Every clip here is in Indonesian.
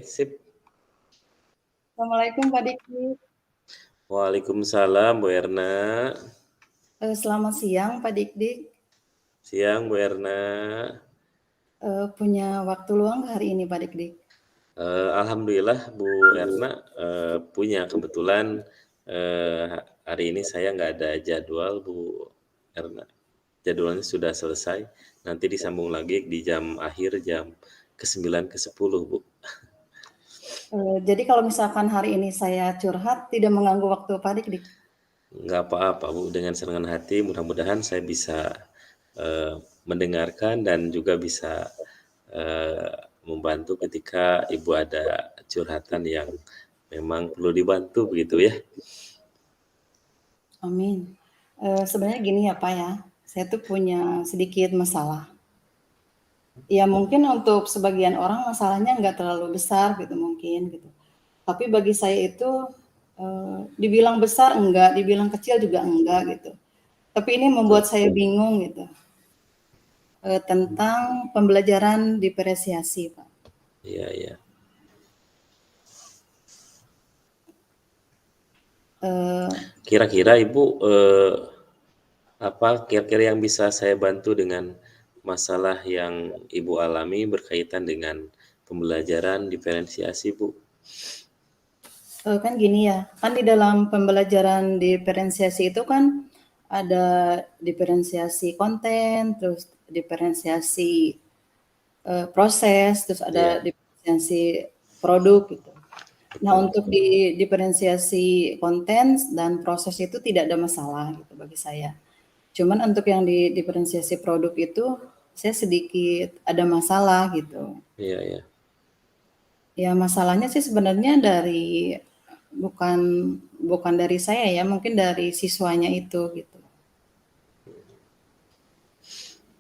sip. Assalamualaikum Pak Diki. Waalaikumsalam Bu Erna. Selamat siang Pak Dik-Dik. Siang Bu Erna. Punya waktu luang nggak hari ini Pak Dik-Dik? Alhamdulillah Bu Erna punya kebetulan hari ini saya nggak ada jadwal Bu Erna. Jadwalnya sudah selesai. Nanti disambung lagi di jam akhir jam ke-9 ke-10 Bu. Jadi kalau misalkan hari ini saya curhat, tidak mengganggu waktu Pak Dik-Dik? Nggak apa-apa Bu, dengan senang hati mudah-mudahan saya bisa mendengarkan dan juga bisa membantu ketika Ibu ada curhatan yang memang perlu dibantu begitu ya. Amin. Sebenarnya gini ya Pak ya, saya tuh punya sedikit masalah. Ya mungkin untuk sebagian orang masalahnya nggak terlalu besar gitu mungkin gitu. Tapi bagi saya itu dibilang besar enggak, dibilang kecil juga enggak gitu. Tapi ini membuat Betul. saya bingung gitu. Tentang pembelajaran diferensiasi, Pak. Iya, iya. Eh, Kira-kira Ibu apa kira-kira yang bisa saya bantu dengan masalah yang Ibu alami berkaitan dengan pembelajaran diferensiasi Bu? kan gini ya, kan di dalam pembelajaran diferensiasi itu kan ada diferensiasi konten, terus diferensiasi proses, terus ada Iya, diferensiasi produk gitu. Nah, betul. untuk di diferensiasi konten dan proses itu tidak ada masalah gitu bagi saya. Cuman untuk yang di diferensiasi produk itu saya sedikit ada masalah gitu. Iya, iya. Ya masalahnya sih sebenarnya bukan bukan dari saya ya, mungkin dari siswanya itu gitu.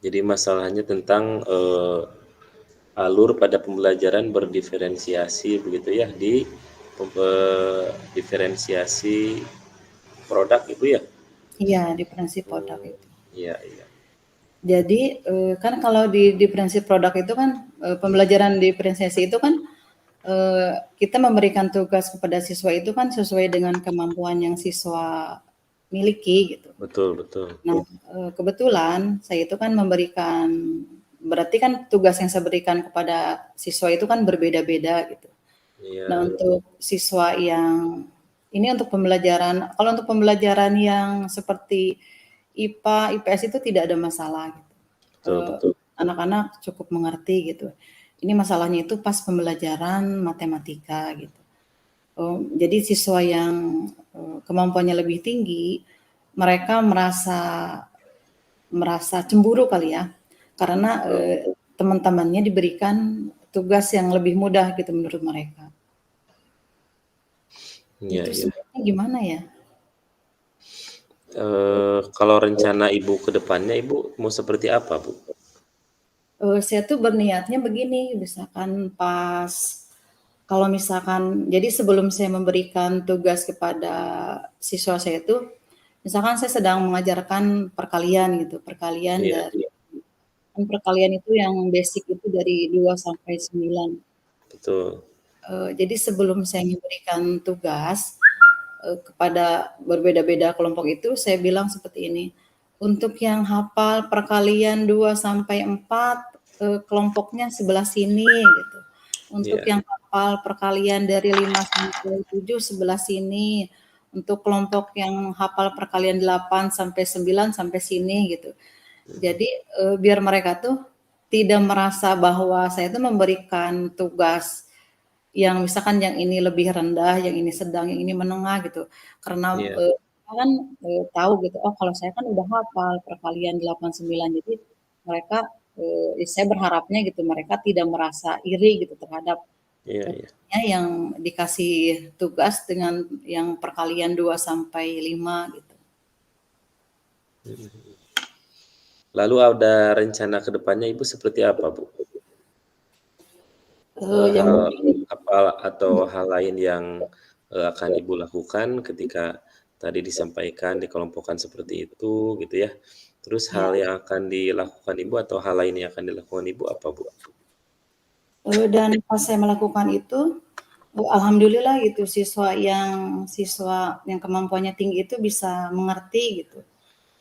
Jadi masalahnya tentang alur pada pembelajaran berdiferensiasi begitu ya di diferensiasi produk Ibu ya? Iya, diferensi produk Hmm, itu. iya, iya. Jadi kan kalau di diferensi produk itu kan pembelajaran diferensiasi itu kan kita memberikan tugas kepada siswa itu kan sesuai dengan kemampuan yang siswa miliki gitu. Betul, betul. Nah, kebetulan saya itu kan berarti kan tugas yang saya berikan kepada siswa itu kan berbeda-beda gitu. Nah, Iya, untuk siswa yang ini untuk pembelajaran, kalau untuk pembelajaran yang seperti IPA, IPS itu tidak ada masalah gitu. betul, betul. Anak-anak cukup mengerti gitu. Ini masalahnya itu pas pembelajaran matematika gitu. Jadi siswa yang kemampuannya lebih tinggi, mereka merasa cemburu kali ya, karena Betul. teman-temannya diberikan tugas yang lebih mudah gitu menurut mereka. Iya, Itu iya. sebenarnya gimana ya? Kalau rencana Ibu ke depannya Ibu mau seperti apa Bu? Saya tuh berniatnya begini, misalkan kalau misalkan jadi sebelum saya memberikan tugas kepada siswa saya itu, misalkan saya sedang mengajarkan perkalian gitu, perkalian Iya, dari kan perkalian itu yang basic itu dari 2 sampai 9. betul. Jadi sebelum saya memberikan tugas kepada berbeda-beda kelompok itu, saya bilang seperti ini, untuk yang hafal perkalian 2 sampai 4 kelompoknya sebelah sini gitu. Untuk Iya, yang hafal perkalian dari 5 sampai 7 sebelah sini. Untuk kelompok yang hafal perkalian 8 sampai 9 sampai sini gitu. Jadi biar mereka tuh tidak merasa bahwa saya tuh memberikan tugas yang misalkan yang ini lebih rendah, yang ini sedang, yang ini menengah gitu. Karena iya, mereka kan tahu gitu, oh kalau saya kan udah hafal perkalian 8 9. Jadi mereka saya berharapnya gitu mereka tidak merasa iri gitu terhadap iya, iya. yang dikasih tugas dengan yang perkalian 2 sampai 5 gitu. Lalu ada rencana ke depannya Ibu seperti apa Bu? Yang Hal mungkin apa atau hal lain yang akan Ibu lakukan ketika tadi disampaikan dikelompokkan seperti itu gitu ya. Terus ya hal yang akan dilakukan Ibu atau hal lain yang akan dilakukan Ibu apa Bu? Dan pas saya melakukan itu, alhamdulillah gitu siswa yang kemampuannya tinggi itu bisa mengerti gitu.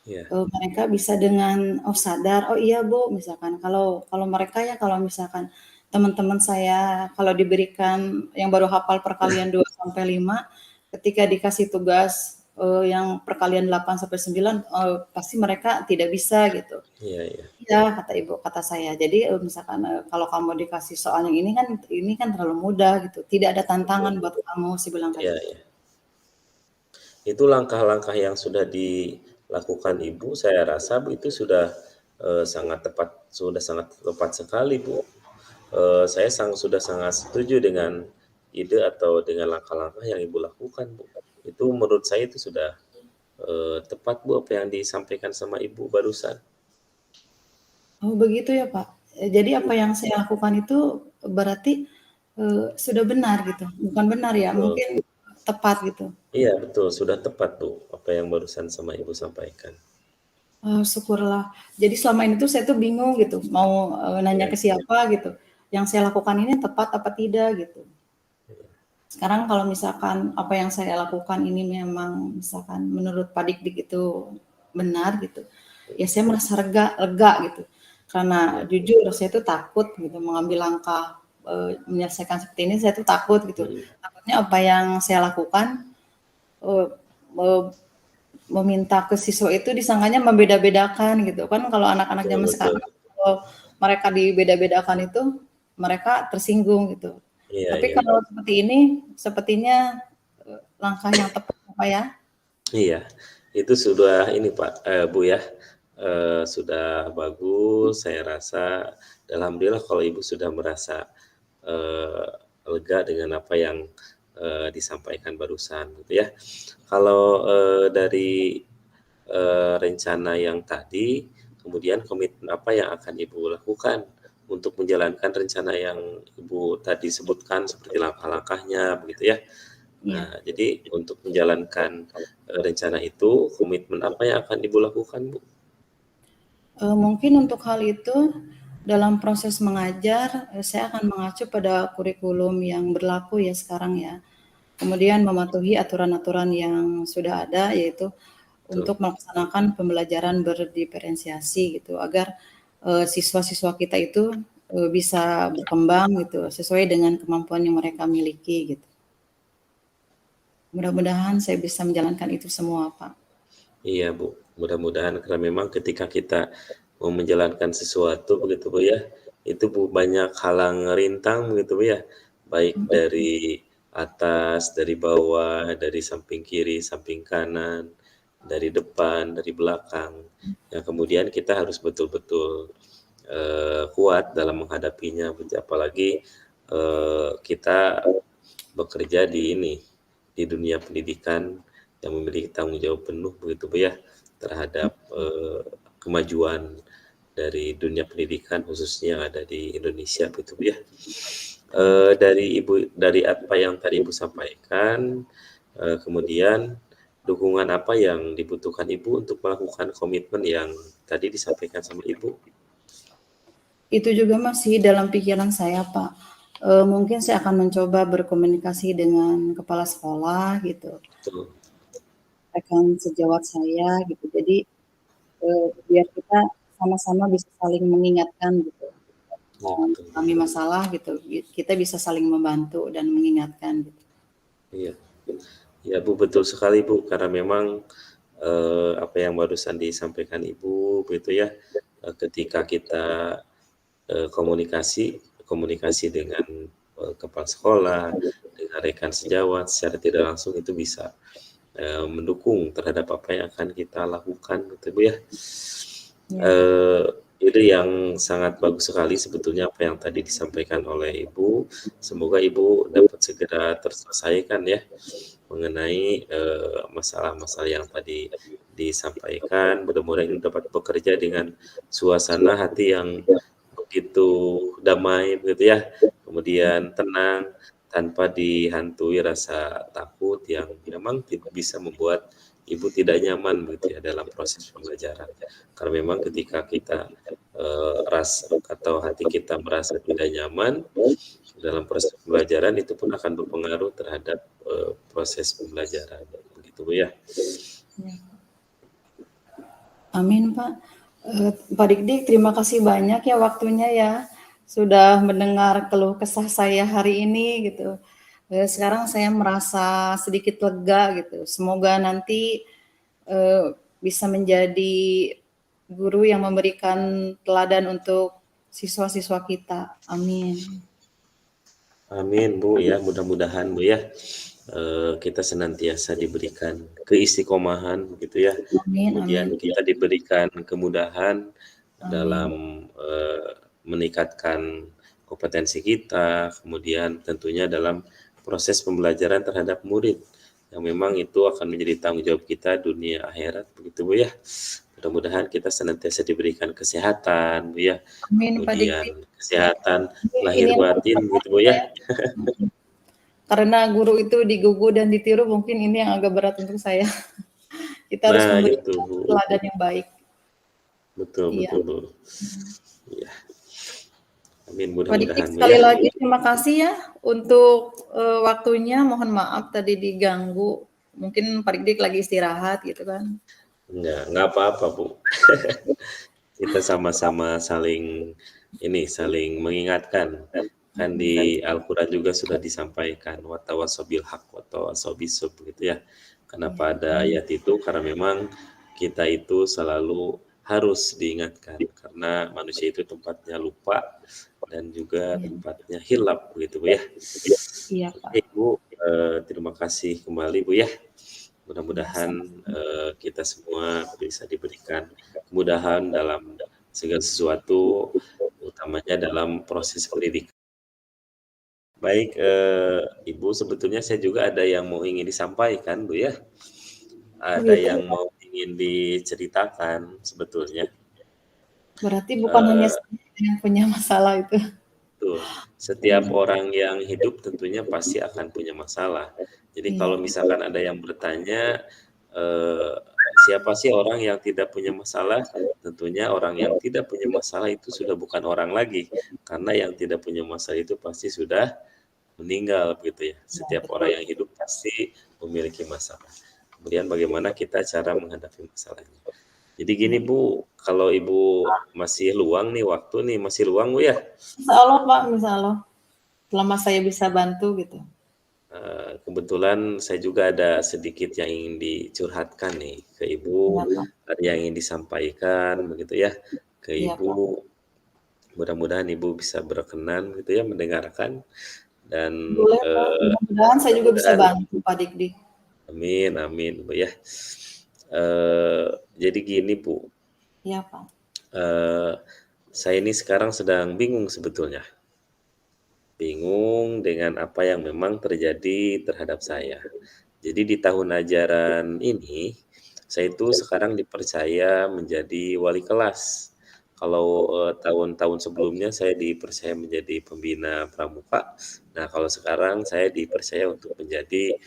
Iya, Mereka bisa dengan, oh sadar, "Oh iya Bu," misalkan. Kalau kalau mereka ya kalau misalkan teman-teman saya kalau diberikan yang baru hafal perkalian 2 sampai 5, ketika dikasih tugas, yang perkalian 8 sampai 9, pasti mereka tidak bisa gitu. iya, iya, Iya, kata ibu, kata saya. Jadi, misalkan, kalau kamu dikasih soal yang ini kan terlalu mudah gitu, tidak ada tantangan betul, buat kamu, saya bilang kayak iya, gitu. iya. Itu langkah-langkah yang sudah dilakukan Ibu, saya rasa itu sudah, sangat tepat sekali, Bu. Saya sudah sangat setuju dengan ide atau dengan langkah-langkah yang Ibu lakukan, Bu. Itu menurut saya itu sudah, tepat, Bu, apa yang disampaikan sama Ibu barusan. Oh begitu ya, Pak? Jadi apa yang saya lakukan itu berarti, sudah benar gitu? Bukan benar ya, Betul. mungkin tepat gitu? Iya, betul, sudah tepat, Bu, apa yang barusan sama Ibu sampaikan. Oh syukurlah. Jadi selama ini tuh saya tuh bingung gitu, mau, nanya Iya, ke siapa gitu, yang saya lakukan ini tepat apa tidak gitu. Sekarang kalau misalkan apa yang saya lakukan ini memang misalkan menurut Pak Dik-Dik itu benar gitu, ya saya merasa lega gitu. Karena iya, jujur saya tuh takut gitu mengambil langkah, menyelesaikan seperti ini saya tuh takut gitu. mhm, Takutnya apa yang saya lakukan, eee eee, meminta ke siswa itu disangkanya membeda-bedakan gitu kan kalau anak-anak betul, zaman betul. sekarang kalau mereka dibeda-bedakan itu mereka tersinggung gitu. Iya, Tapi iya. kalau seperti ini sepertinya, langkah yang tepat apa ya? Iya, itu sudah ini Pak, Bu ya, sudah bagus saya rasa, alhamdulillah kalau Ibu sudah merasa, eee, lega dengan apa yang, disampaikan barusan gitu ya. Kalau, dari, rencana yang tadi, kemudian komitmen apa yang akan Ibu lakukan untuk menjalankan rencana yang Ibu tadi sebutkan seperti langkah-langkahnya begitu ya? Iya, Nah, jadi untuk menjalankan, rencana itu, komitmen apa yang akan Ibu lakukan, Bu? mungkin untuk hal itu dalam proses mengajar, saya akan mengacu pada kurikulum yang berlaku ya sekarang ya. Kemudian mematuhi aturan-aturan yang sudah ada yaitu Betul, untuk melaksanakan pembelajaran berdiferensiasi gitu agar, siswa-siswa kita itu, bisa berkembang gitu sesuai dengan kemampuan yang mereka miliki gitu. Mudah-mudahan saya bisa menjalankan itu semua, Pak. iya, Bu. Mudah-mudahan karena memang ketika kita mau menjalankan sesuatu begitu, Bu, ya, itu, Bu, banyak halang rintang begitu, Bu, ya, baik Mhm. dari atas, dari bawah, dari samping kiri, samping kanan, dari depan, dari belakang, yang kemudian kita harus betul-betul, kuat dalam menghadapinya, apalagi, kita bekerja di ini, di dunia pendidikan yang memiliki tanggung jawab penuh begitu Bu ya, terhadap, kemajuan dari dunia pendidikan khususnya yang ada di Indonesia begitu Bu ya. Dari apa yang tadi Ibu sampaikan, kemudian dukungan apa yang dibutuhkan Ibu untuk melakukan komitmen yang tadi disampaikan sama Ibu? Itu juga masih dalam pikiran saya, Pak. Mungkin saya akan mencoba berkomunikasi dengan kepala sekolah gitu, Betul, rekan sejawat saya gitu. Jadi, biar kita sama-sama bisa saling mengingatkan gitu, iya betul, mengalami masalah gitu, kita bisa saling membantu dan mengingatkan gitu. iya. Iya Bu, betul sekali Bu, karena memang, apa yang barusan disampaikan Ibu begitu ya, ketika kita, komunikasi dengan, kepala sekolah, dengan rekan sejawat secara tidak langsung itu bisa, mendukung terhadap apa yang akan kita lakukan gitu Bu ya. Ya, Eee, ide yang sangat bagus sekali sebetulnya apa yang tadi disampaikan oleh Ibu, semoga Ibu dapat segera terselesaikan ya, mengenai, masalah-masalah yang tadi disampaikan, mudah-mudahan Ibu dapat bekerja dengan suasana hati yang begitu damai begitu ya, kemudian tenang, tanpa dihantui rasa takut yang memang bisa membuat Ibu tidak nyaman begitu ya dalam proses pembelajaran. Karena memang ketika kita, atau hati kita merasa tidak nyaman dalam proses pembelajaran, itu pun akan berpengaruh terhadap, proses pembelajaran, begitu Bu ya. Ya. Amin Pak. Pak Dik-Dik, terima kasih banyak ya waktunya ya, sudah mendengar keluh kesah saya hari ini gitu. Sekarang saya merasa sedikit lega gitu. Semoga nanti bisa menjadi guru yang memberikan teladan untuk siswa-siswa kita. Amin. Amin Bu ya, mudah-mudahan Bu ya, kita senantiasa diberikan keistiqomahan gitu ya. Amin, Kemudian amin. kita diberikan kemudahan Amin. dalam, meningkatkan kompetensi kita, kemudian tentunya dalam proses pembelajaran terhadap murid, yang memang itu akan menjadi tanggung jawab kita dunia akhirat, begitu Bu ya. Mudah-mudahan kita senantiasa diberikan kesehatan Bu ya, Amin Pak Dik-Dik. kemudian kesehatan Ini lahir yang batin begitu Bu saya, ya. karena guru itu digugu dan ditiru, mungkin ini yang agak berat untuk saya. Kita harus Nah itu memberikan Bu, teladan yang baik. betul Iya. betul Bu. Iya. Amin, Pak Dik-Dik, mudah-mudahan Bu sekali ya. lagi terima kasih ya untuk waktunya. Mohon maaf tadi diganggu. Mungkin Pak Dik-Dik lagi istirahat gitu kan. Enggak apa-apa Bu. Kita sama-sama saling mengingatkan. Kan di Al-Quran juga sudah disampaikan watawasobil haq watawasobisub gitu ya. Kenapa ada ayat itu? Karena memang kita itu selalu harus diingatkan karena manusia itu tempatnya lupa dan juga tempatnya hilap begitu Bu ya. Iya Pak. Bu, terima kasih kembali Bu ya. Mudah-mudahan kita semua bisa diberikan kemudahan dalam segala sesuatu, utamanya dalam proses pendidikan. Baik, Ibu, sebetulnya saya juga ada yang ingin disampaikan Bu ya. Ada Begitu. yang ingin diceritakan sebetulnya. Berarti bukan hanya saya yang punya masalah itu. Tuh, setiap orang yang hidup tentunya pasti akan punya masalah. Jadi Iya. kalau misalkan ada yang bertanya, siapa sih orang yang tidak punya masalah? Tentunya orang yang tidak punya masalah itu sudah bukan orang lagi, karena yang tidak punya masalah itu pasti sudah meninggal begitu ya. Ya, Setiap betul. orang yang hidup pasti memiliki masalah. Kemudian bagaimana kita cara menghadapi masalahnya. Jadi gini Bu, kalau Ibu masih luang nih waktu nih, masih luang Bu ya? Insya Allah Pak, insya Allah. Selama saya bisa bantu gitu. Kebetulan saya juga ada sedikit yang ingin dicurhatkan nih ke Ibu, Iya Pak. ada yang ingin disampaikan begitu ya ke Iya Pak. Ibu. Mudah-mudahan Ibu bisa berkenan gitu ya mendengarkan dan Boleh Pak. Mudah-mudahan saya juga bisa mudah-mudahan bantu Pak Dik-Dik. amin amin Bu ya. Jadi gini Bu, Iya Pak. saya ini sekarang sedang bingung sebetulnya. Bingung dengan apa yang memang terjadi terhadap saya. Jadi di tahun ajaran ini, saya itu sekarang dipercaya menjadi wali kelas. Kalau, tahun-tahun sebelumnya saya dipercaya menjadi pembina pramuka. Nah, kalau sekarang saya dipercaya untuk menjadi,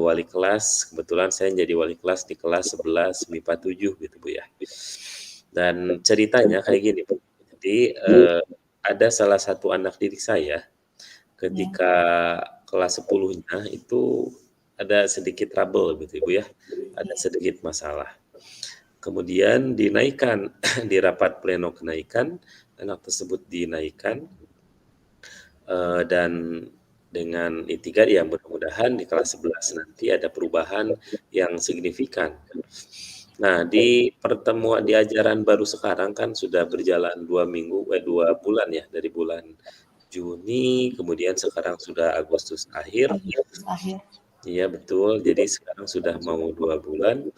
wali kelas. Kebetulan saya menjadi wali kelas di kelas 11 MIPA 7 gitu, Bu, ya. Dan ceritanya kayak gini, Bu. Jadi, ada salah satu anak didik saya, Ya. ketika kelas 10-nya itu ada sedikit trouble gitu Ibu ya, ada sedikit masalah. Kemudian dinaikkan di rapat pleno kenaikan, anak tersebut dinaikkan, dan dengan itikad ya mudah-mudahan di kelas 11 nanti ada perubahan yang signifikan. Nah, di ajaran baru sekarang kan sudah berjalan 2 bulan ya, dari bulan Juni, kemudian sekarang sudah Agustus akhir. Agustus akhir. Iya betul, jadi sekarang sudah mau 2 bulan.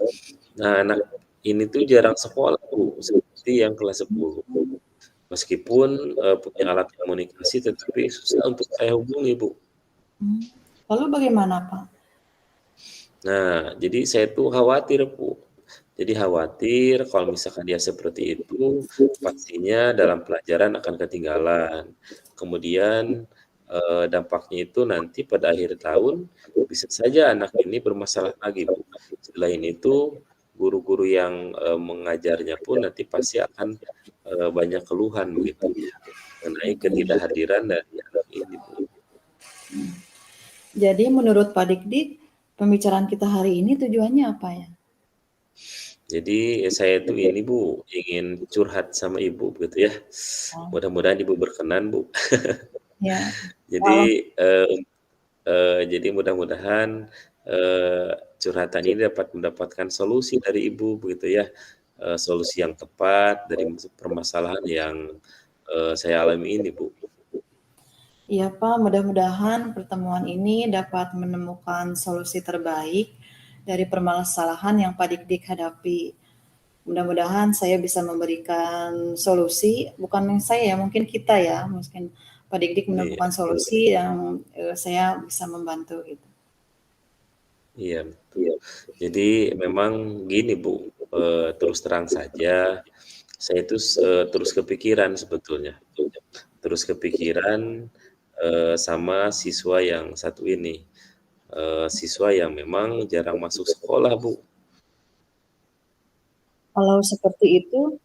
Nah, anak ini tuh jarang sekolah Bu, seperti yang kelas 10. Meskipun, punya alat komunikasi tetapi susah untuk saya hubungi Bu. Lalu bagaimana Pak? Nah, jadi saya tuh khawatir Bu. Jadi khawatir kalau misalkan dia seperti itu, pastinya dalam pelajaran akan ketinggalan. Kemudian, dampaknya itu nanti pada akhir tahun bisa saja anak ini bermasalah lagi, Bu. Selain itu, guru-guru yang, mengajarnya pun nanti pasti akan, banyak keluhan begitu, mengenai ketidakhadiran dari anak ini, Bu. Jadi menurut Pak Dik-Dik, pembicaraan kita hari ini tujuannya apa ya? Jadi saya tuh ini Bu, ingin curhat sama Ibu begitu ya. Oh, Mudah-mudahan Ibu berkenan, Bu. ya. Jadi, Kalau jadi mudah-mudahan, curhatan ini dapat mendapatkan solusi dari Ibu begitu ya, solusi yang tepat dari permasalahan yang, saya alami ini, Bu. Iya Pak, mudah-mudahan pertemuan ini dapat menemukan solusi terbaik dari permasalahan yang Pak Dik-Dik hadapi. Mudah-mudahan saya bisa memberikan solusi, bukan saya ya, mungkin kita ya, mungkin Pak Dik-Dik Iya menemukan solusi yang saya bisa membantu gitu. iya, betul. Jadi memang gini, Bu, terus terang saja, saya itu terus kepikiran sebetulnya. Terus kepikiran, sama siswa yang satu ini, siswa yang memang jarang masuk sekolah, Bu. Kalau seperti itu,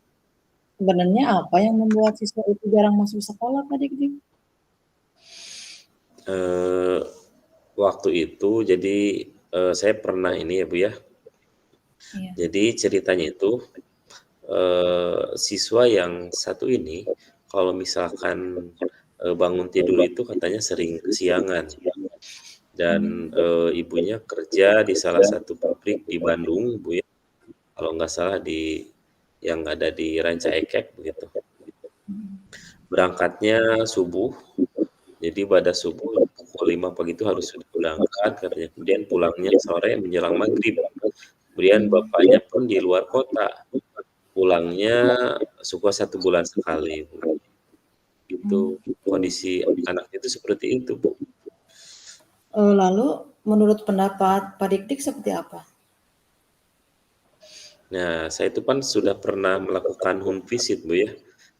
sebenarnya apa yang membuat siswa itu jarang masuk sekolah, Pak Dik-Dik? Eee, Waktu itu jadi, saya pernah ini ya, Bu, ya, Iya. jadi ceritanya itu, siswa yang satu ini kalau misalkan, bangun tidur itu katanya sering kesiangan dan, Hmm. ibunya kerja di salah satu pabrik di Bandung, Bu, ya, kalau nggak salah yang ada di Ranca Ekek begitu. Berangkatnya subuh, jadi pada subuh pukul 5 pagi itu harus sudah berangkat katanya, kemudian pulangnya sore menjelang maghrib. Kemudian Hmm. bapaknya pun di luar kota, pulangnya suka 1 bulan sekali, Bu, Hmm. gitu. Kondisi anak itu seperti itu, Bu. Lalu menurut pendapat Pak Dik-Dik seperti apa? Nah, saya itu kan sudah pernah melakukan home visit, Bu, ya.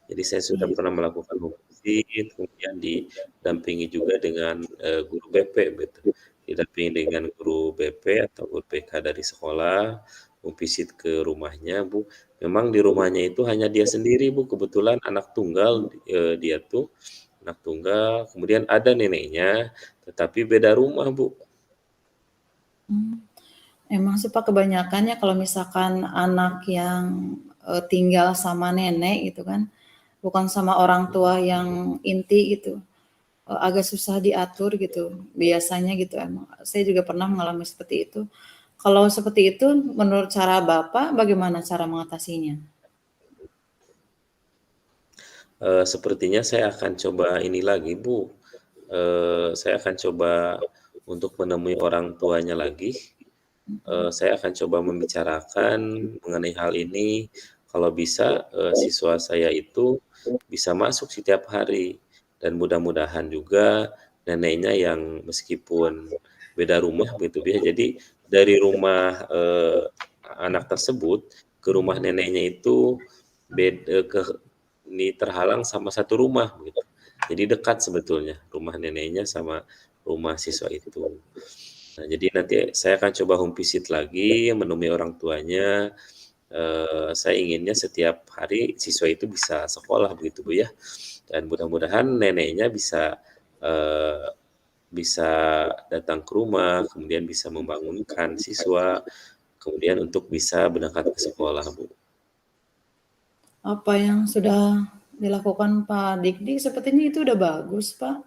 Jadi saya sudah Iya. pernah melakukan home visit, kemudian didampingi juga dengan, guru BP gitu. Didampingi dengan guru BP atau guru BK dari sekolah, home visit ke rumahnya, Bu. Memang di rumahnya itu hanya dia sendiri, Bu, kebetulan anak tunggal, dia tuh anak tunggal, kemudian ada neneknya, tetapi beda rumah, Bu. Hmm. Emang sih Pak kebanyakannya kalau misalkan anak yang tinggal sama nenek gitu kan, bukan sama orang tua yang inti gitu, agak susah diatur gitu, biasanya gitu emang. Saya juga pernah mengalami seperti itu. Kalau seperti itu menurut cara Bapak bagaimana cara mengatasinya? Sepertinya saya akan coba ini lagi, Bu, saya akan coba untuk menemui orang tuanya lagi, saya akan coba membicarakan mengenai hal ini, kalau bisa, siswa saya itu bisa masuk setiap hari dan mudah-mudahan juga neneknya yang meskipun beda rumah begitu ya, jadi dari rumah, anak tersebut ke rumah neneknya itu ke ini terhalang sama satu rumah begitu. Jadi dekat sebetulnya rumah neneknya sama rumah siswa itu. Nah, jadi nanti saya akan coba home visit lagi, menemui orang tuanya, saya inginnya setiap hari siswa itu bisa sekolah begitu, Bu, ya. Dan mudah-mudahan neneknya eee, bisa datang ke rumah, kemudian bisa membangunkan siswa, kemudian untuk bisa berangkat ke sekolah, Bu. Apa yang sudah dilakukan Pak Dik-Dik sepertinya itu udah bagus, Pak.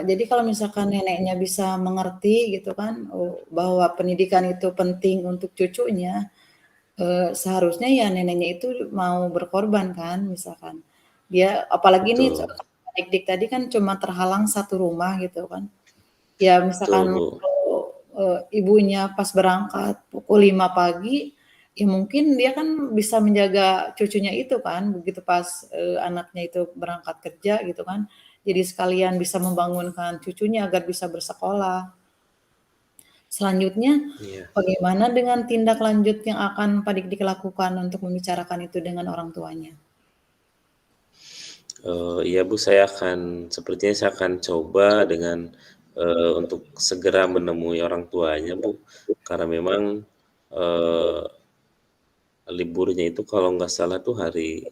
Jadi kalau misalkan neneknya bisa mengerti gitu kan, bahwa pendidikan itu penting untuk cucunya, seharusnya ya neneknya itu mau berkorban kan, misalkan. Dia apalagi nih Betul, Pak Dik-Dik tadi kan cuma terhalang satu rumah gitu kan. Ya betul, misalkan Bu. kalau, ibunya pas berangkat pukul 5 pagi, ya mungkin dia kan bisa menjaga cucunya itu kan, begitu pas, anaknya itu berangkat kerja gitu kan. Jadi sekalian bisa membangunkan cucunya agar bisa bersekolah. Selanjutnya, Iya. bagaimana dengan tindak lanjut yang akan Pak Dik-Dik lakukan untuk membicarakan itu dengan orang tuanya? Iya Bu, saya akan sepertinya saya akan coba dengan, untuk segera menemui orang tuanya Bu, karena memang, eee, liburnya itu kalau nggak salah tuh hari,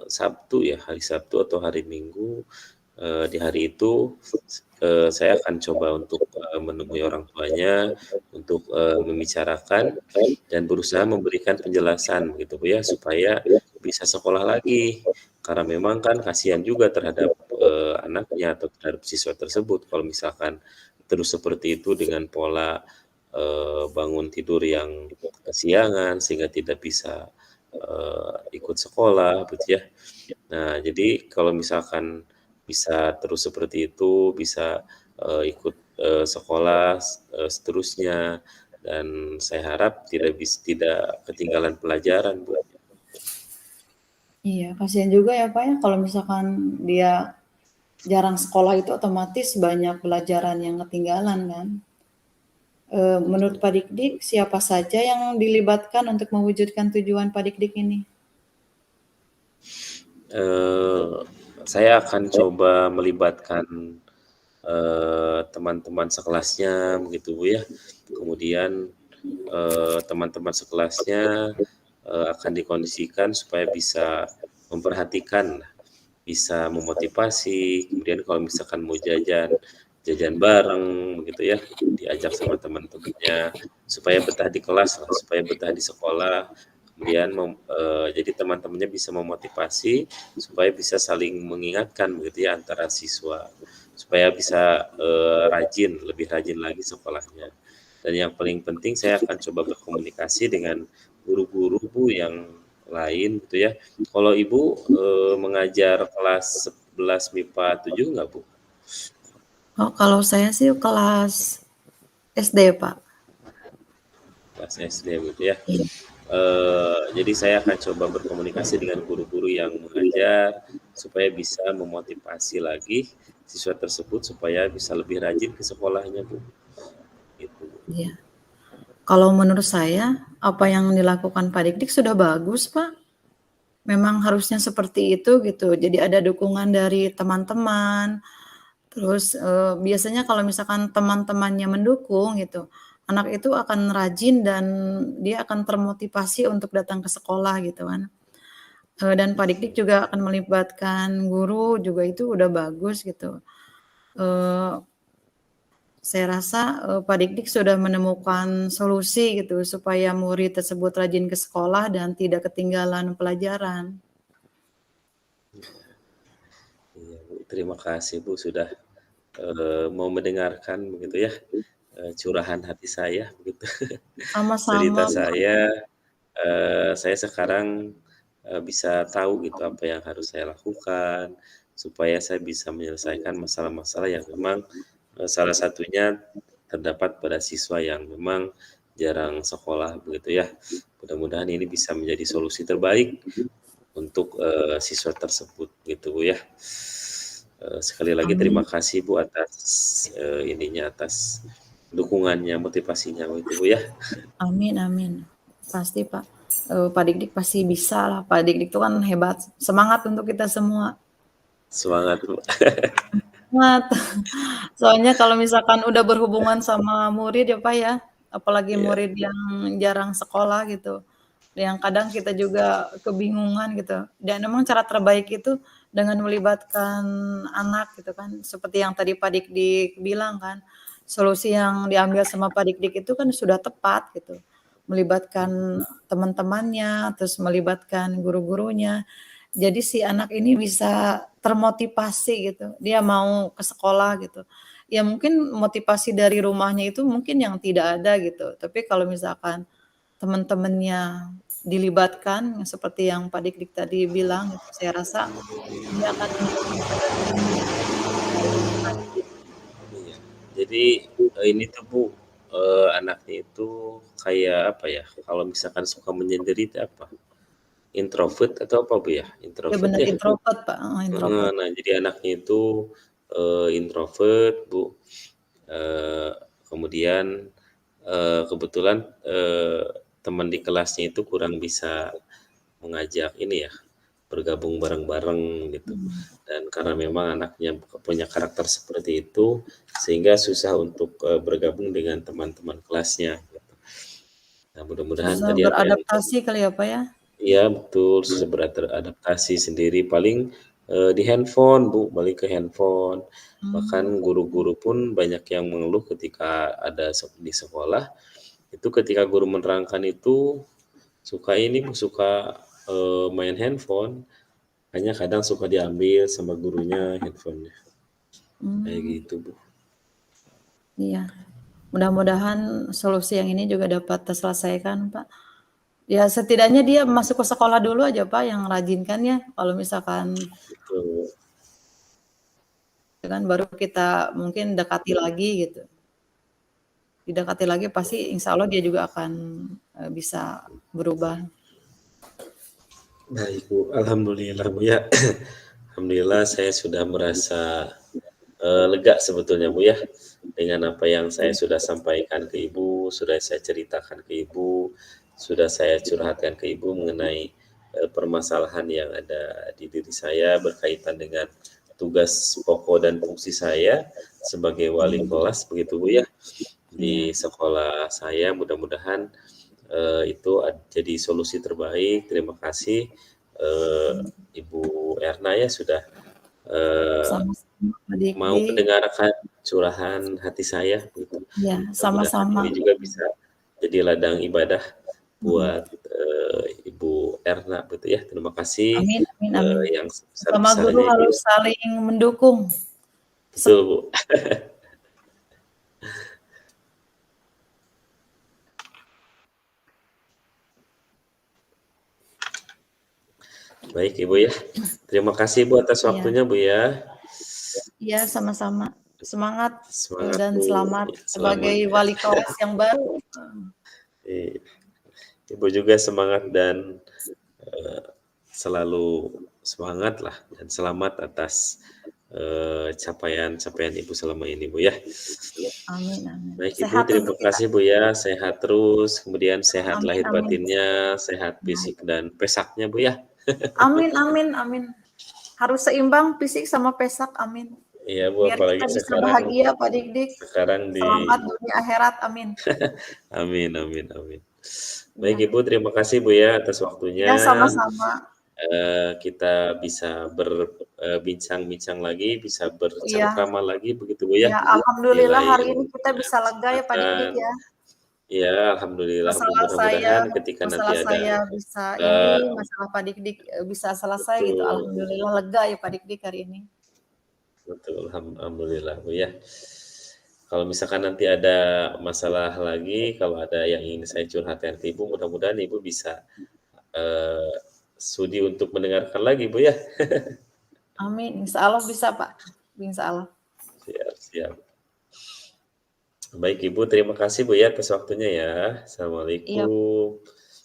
Sabtu ya, hari Sabtu atau hari Minggu. Di hari itu, saya akan coba untuk, menemui orang tuanya, untuk, membicarakan dan berusaha memberikan penjelasan begitu Bu ya, supaya bisa sekolah lagi. Karena memang kan kasihan juga terhadap, anaknya atau terhadap siswa tersebut kalau misalkan terus seperti itu dengan pola, bangun tidur yang kesiangan sehingga tidak bisa, ikut sekolah gitu ya. Nah, jadi kalau misalkan bisa terus seperti itu, bisa, ikut, sekolah, seterusnya, dan saya harap tidak ketinggalan pelajaran, Bu. Iya, kasihan juga ya, Pak, ya, kalau misalkan dia jarang sekolah itu otomatis banyak pelajaran yang ketinggalan kan. Menurut Pak Dik-Dik, siapa saja yang dilibatkan untuk mewujudkan tujuan Pak Dik-Dik ini? Eee, saya akan coba melibatkan, teman-teman sekelasnya begitu, Bu, ya. Kemudian, teman-teman sekelasnya, akan dikondisikan supaya bisa memperhatikan, bisa memotivasi, kemudian kalau misalkan mau jajan, jajan bareng begitu ya, diajak sama teman-temannya, supaya betah di kelas lah, supaya betah di sekolah, kemudian jadi teman-temannya bisa memotivasi, supaya bisa saling mengingatkan begitu ya antara siswa, supaya bisa, lebih rajin lagi sekolahnya. Dan yang paling penting saya akan coba berkomunikasi dengan guru-guru Bu yang lain gitu ya. Kalau Ibu, mengajar kelas 11 MIPA 7 nggak, Bu? Oh, kalau saya sih kelas SD, Pak. Kelas SD gitu ya. Iya. Jadi saya akan coba berkomunikasi dengan guru-guru yang mengajar, supaya bisa memotivasi lagi siswa tersebut supaya bisa lebih rajin ke sekolahnya, Bu, gitu. Iya. Kalau menurut saya, apa yang dilakukan Pak Dik-Dik sudah bagus, Pak. Memang harusnya seperti itu gitu. Jadi ada dukungan dari teman-teman, terus, biasanya kalau misalkan teman-temannya mendukung gitu, anak itu akan rajin dan dia akan termotivasi untuk datang ke sekolah gitu kan. Dan Pak Dik-Dik juga akan melibatkan guru juga itu udah bagus gitu. Eee, saya rasa, Pak Dik-Dik sudah menemukan solusi gitu supaya murid tersebut rajin ke sekolah dan tidak ketinggalan pelajaran. Iya, Bu, terima kasih, Bu, sudah, mau mendengarkan begitu ya, curahan hati saya begitu. Sama-sama, Cerita Pak. saya sekarang, bisa tahu gitu apa yang harus saya lakukan, supaya saya bisa menyelesaikan masalah-masalah yang memang, salah satunya terdapat pada siswa yang memang jarang sekolah begitu ya. Mudah-mudahan ini bisa menjadi solusi terbaik untuk, siswa tersebut gitu Bu ya. Sekali lagi terima Amin. kasih Bu atas, atas dukungannya, motivasinya itu Bu ya. Amin amin. Pasti, Pak. Pak Dik-Dik pasti bisa lah, Pak Dik-Dik itu kan hebat. Semangat untuk kita semua. Semangat Bu. Semangat. Soalnya kalau misalkan udah berhubungan sama murid ya, Pak, ya, apalagi Iya, murid yang jarang sekolah gitu, yang kadang kita juga kebingungan gitu, dan memang cara terbaik itu dengan melibatkan anak gitu kan, seperti yang tadi Pak Dik-Dik bilang kan, solusi yang diambil sama Pak Dik-Dik itu kan sudah tepat gitu, melibatkan teman-temannya, terus melibatkan guru-gurunya, jadi si anak ini bisa termotivasi gitu, dia mau ke sekolah gitu. Ya mungkin motivasi dari rumahnya itu mungkin yang tidak ada gitu, tapi kalau misalkan teman-temannya dilibatkan seperti yang Pak Dik-Dik tadi bilang gitu, saya rasa dia akan bisa rajin. iya. Jadi, ini tuh Bu, anaknya itu kayak apa ya, kalau misalkan suka menyendiri itu apa, introvert atau apa Bu ya? Ya Introvert bener ya? introvert, Pak, heeh, Heeh, introvert. nah jadi anaknya itu, introvert Bu, eee, kemudian, kebetulan, teman di kelasnya itu kurang bisa mengajak ini ya, bergabung bareng-bareng gitu. Mmm. Dan karena memang anaknya punya karakter seperti itu, sehingga susah untuk, bergabung dengan teman-teman kelasnya gitu. Nah, mudah-mudahan Susah tadi apa yang beradaptasi kali ya, Pak, ya? iya betul, susah beradaptasi sendiri paling, di handphone, Bu, balik ke handphone. Bahkan Mmm. guru-guru pun banyak yang mengeluh ketika ada di sekolah, itu ketika guru menerangkan itu suka ini Bu, suka, main handphone, hanya kadang suka diambil sama gurunya handphone-nya, kayak Mmm. gitu, Bu. Iya. Mudah-mudahan solusi yang ini juga dapat terselesaikan, Pak. Ya setidaknya dia masuk ke sekolah dulu aja, Pak, yang rajin kan ya, kalau misalkan Betul. ya kan baru kita mungkin dekati lagi gitu. Didekati lagi pasti insya Allah dia juga akan, bisa berubah. Baik, Bu, alhamdulillah, Bu, ya. Alhamdulillah saya sudah merasa, lega sebetulnya, Bu, ya, dengan apa yang saya Iya. sudah sampaikan ke Ibu, sudah saya ceritakan ke Ibu, sudah saya curhatkan ke Ibu mengenai, permasalahan yang ada di diri saya berkaitan dengan tugas pokok dan fungsi saya sebagai wali Mmm. kelas begitu, Bu, ya, di Iya. sekolah saya. Mudah-mudahan, itu jadi solusi terbaik. Terima kasih, eee, Mmm. Ibu Erna ya sudah, eee, Sama-sama, Kak mau Dik-Dik. mendengarkan curahan hati saya begitu. Iya, Mudah-mudahan sama-sama. ini juga bisa jadi ladang ibadah Mhm. buat, Ibu Erna gitu ya. Terima kasih, Amin amin amin. yang Sesama guru sebesar-besarnya Ibu. harus saling mendukung. Betul, Bu. Baik, Ibu, ya. Terima kasih, Bu, atas Iya. waktunya, Bu, ya. Iya, sama-sama. Semangat, Semangat, dan Bu. selamat Ya, sebagai selamat ya. wali kelas yang baru. Ibu juga semangat dan, eee, selalu semangatlah dan selamat atas, capaian-capaian Ibu selama ini, Bu, ya. Amin amin. Baik, Ibu, Sehat terima untuk kita. kasih, Bu, ya, sehat terus, kemudian sehat Amin lahir amin. batinnya, sehat Baik. fisik dan pesaknya, Bu, ya. Amin amin amin. Harus seimbang fisik sama pesak, amin. Iya, Bu, Biar apalagi kita bisa sekarang bahagia, Pak Dik-Dik. sekarang di Selamat dunia akhirat, amin. amin amin amin. Baik, Iya. Ibu, terima kasih, Bu, ya, atas waktunya. Iya, sama-sama. Kita bisa bincang-bincang lagi, bisa Iya. bercengkrama lagi begitu, Bu, ya, Iya, alhamdulillah nilai hari ini kita ilmunya, bisa lega ya, Pak Dik-Dik, kesehatan. ya. Ya, alhamdulillah, Bu, mudah-mudahan ketika nanti Masalah ada, saya bisa ini, eee masalah Pak Dik-Dik, bisa selesai gitu. betul Alhamdulillah lega ya Pak Dik-Dik hari ini. betul, alhamdulillah, Bu, ya. Kalau misalkan nanti ada masalah lagi, kalau ada yang ingin saya curhatkan ke Ibu, mudah-mudahan Ibu bisa, eee, sudi untuk mendengarkan lagi, Bu, ya. Amin, insya Allah bisa Pak, insya Allah. Siap siap. Baik, Ibu, terima kasih, Bu, ya, atas waktunya ya. Iya. Assalamualaikum.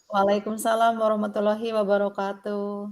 Waalaikumsalam warahmatullahi wabarakatuh.